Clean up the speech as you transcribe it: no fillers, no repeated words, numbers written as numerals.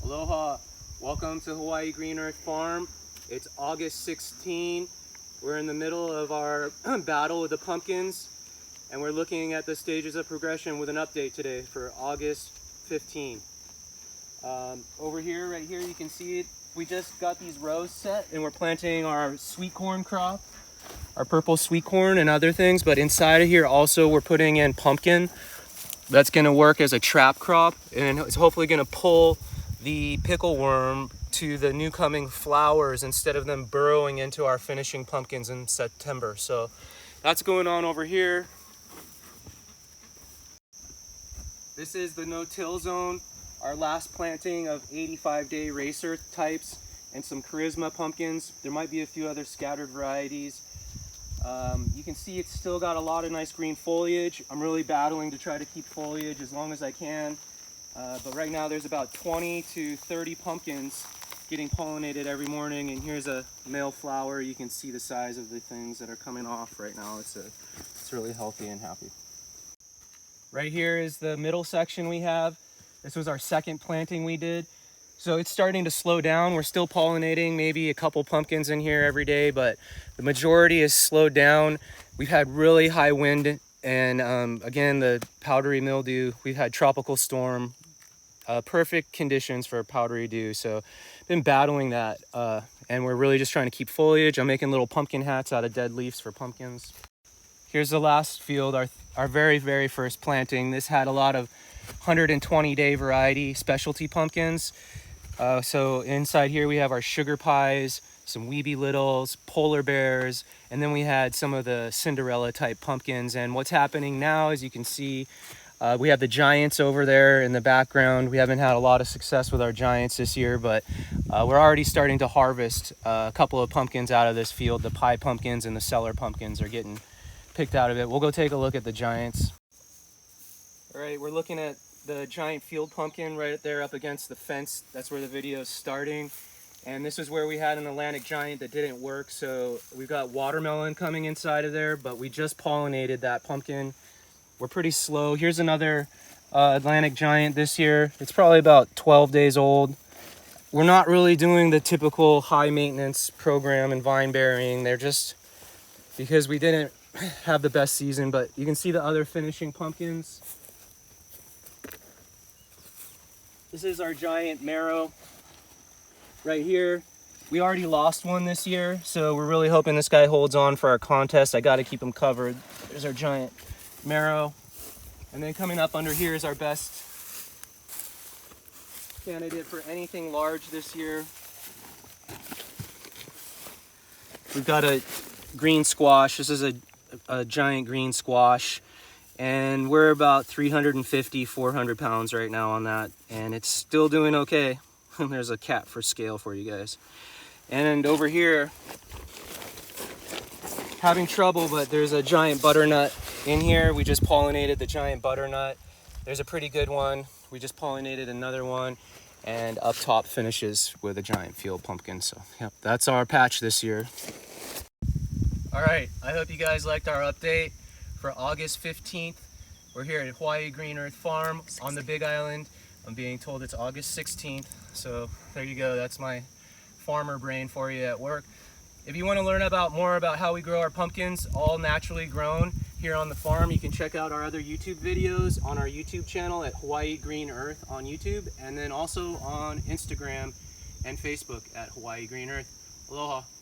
Aloha, welcome to Hawaii Green Earth Farm. It's August 16. We're in the middle of our battle with the pumpkins, and we're looking at the stages of progression with an update today for August 15. Over here, right here, you can see it. We just got these rows set and we're planting our sweet corn crop, our purple sweet corn and other things, but inside of here also we're putting in pumpkin. That's gonna work as a trap crop, and it's hopefully gonna pull the pickle worm to the new coming flowers instead of them burrowing into our finishing pumpkins in September. So that's going on over here. This is the no-till zone, our last planting of 85-day race earth types and some charisma pumpkins. There might be a few other scattered varieties. You can see it's still got a lot of nice green foliage. I'm really battling to try to keep foliage as long as I can. But right now there's about 20 to 30 pumpkins getting pollinated every morning, and here's a male flower. You can see the size of the things that are coming off right now. It's really healthy and happy. Right here is the middle section we have. This was our second planting we did. So it's starting to slow down. We're still pollinating, maybe a couple pumpkins in here every day, but the majority is slowed down. We've had really high wind and again, the powdery mildew. We've had tropical storm, perfect conditions for powdery dew. So been battling that and we're really just trying to keep foliage. I'm making little pumpkin hats out of dead leaves for pumpkins. Here's the last field, our very first planting. This had a lot of 120-day variety specialty pumpkins. So inside here we have our sugar pies, some weeby littles, polar bears, and then we had some of the Cinderella type pumpkins. And what's happening now, as you can see, we have the giants over there in the background. We haven't had a lot of success with our giants this year, but we're already starting to harvest a couple of pumpkins out of this field. The pie pumpkins and the cellar pumpkins are getting picked out of it. We'll go take a look at the giants. All right, we're looking at the giant field pumpkin right there up against the fence. That's where the video is starting. And this is where we had an Atlantic giant that didn't work. So we've got watermelon coming inside of there, but we just pollinated that pumpkin. We're pretty slow. Here's another Atlantic giant this year. It's probably about 12 days old. We're not really doing the typical high maintenance program in vine burying. They're just because we didn't have the best season, but you can see the other finishing pumpkins. This is our giant marrow right here. We already lost one this year, so we're really hoping this guy holds on for our contest. I got to keep him covered. There's our giant marrow. And then coming up under here is our best candidate for anything large this year. We've got a green squash. This is a giant green squash. And we're about 350, 400 pounds right now on that. And it's still doing okay. There's a cat for scale for you guys. And over here, having trouble, but there's a giant butternut in here. We just pollinated the giant butternut. There's a pretty good one. We just pollinated another one. And up top finishes with a giant field pumpkin. So yep, that's our patch this year. All right, I hope you guys liked our update for August 15th. We're here at Hawaii Green Earth Farm on the Big Island. I'm being told it's August 16th, so there you go. That's my farmer brain for you at work. If you want to learn more about how we grow our pumpkins, all naturally grown here on the farm, you can check out our other YouTube videos on our YouTube channel at Hawaii Green Earth on YouTube, and then also on Instagram and Facebook at Hawaii Green Earth. Aloha.